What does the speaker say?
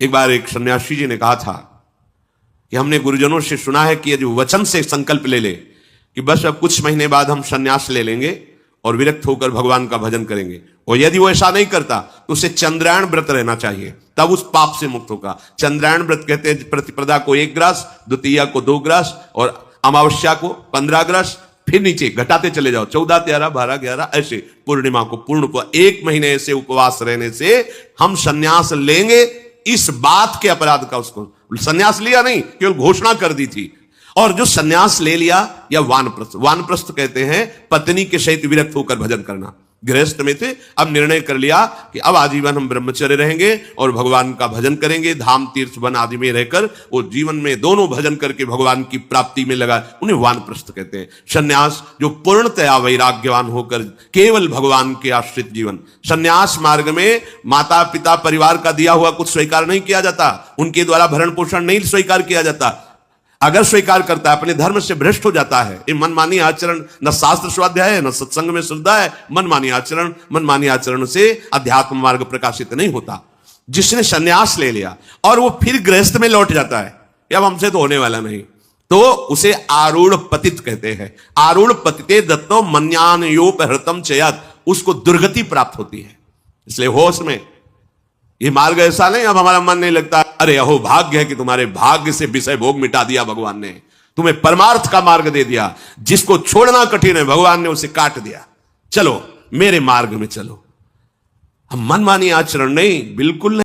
एक बार एक सन्यासी जी ने कहा था कि हमने गुरुजनों से सुना है कि यदि वचन से संकल्प ले ले कि बस अब कुछ महीने बाद हम सन्यास ले लेंगे और विरक्त होकर भगवान का भजन करेंगे, और यदि वो ऐसा नहीं करता तो उसे चंद्रायण व्रत रहना चाहिए, तब उस पाप से मुक्त होगा। चंद्रायण व्रत कहते हैं प्रतिपदा को 1 ग्रास, द्वितीया को 2 ग्रास और अमावस्या को 15 ग्रास, फिर नीचे घटाते चले जाओ 14, 13, 12, 11, ऐसे पूर्णिमा को पूर्ण को 1 महीने ऐसे उपवास रहने से हम सन्यास लेंगे। इस बात के अपराध का उसको सन्यास लिया नहीं, केवल घोषणा कर दी थी। और जो सन्यास ले लिया या वानप्रस्थ, वानप्रस्थ कहते हैं पत्नी के सहित विरक्त होकर भजन करना। गृहस्थ में थे, अब निर्णय कर लिया कि अब आजीवन हम ब्रह्मचर्य रहेंगे और भगवान का भजन करेंगे, धाम तीर्थ वन आदि में रहकर वो जीवन में दोनों भजन करके भगवान की प्राप्ति में लगा, उन्हें वानप्रस्थ कहते हैं। सन्यास जो पूर्णतया वैराग्यवान होकर केवल भगवान के आश्रित जीवन। सन्यास मार्ग में माता पिता परिवार का दिया हुआ कुछ स्वीकार नहीं किया जाता, उनके द्वारा भरण पोषण नहीं स्वीकार किया जाता। अगर स्वीकार करता है अपने धर्म से भ्रष्ट हो जाता है। ये मनमानी आचरण न शास्त्र स्वाध्याय है न सत्संग में श्रद्धा है। मनमानी आचरण से अध्यात्म मार्ग प्रकाशित नहीं होता। जिसने सन्यास ले लिया और वो फिर गृहस्थ में लौट जाता है, अब हमसे तो होने वाला नहीं, तो उसे आरूढ़ पतित कहते हैं। आरूढ़ पतिते दत्तो मन्यानयोपहृतम चयत, उसको दुर्गति प्राप्त होती है। इसलिए होश में ये मार्ग ऐसा नहीं अब हमारा मन नहीं लगता, अरे अहो भाग्य है कि तुम्हारे भाग्य से विषय भोग मिटा दिया भगवान ने, तुम्हें परमार्थ का मार्ग दे दिया। जिसको छोड़ना कठिन है भगवान ने उसे काट दिया, चलो मेरे मार्ग में चलो। हम मनमानी आचरण नहीं, बिल्कुल नहीं।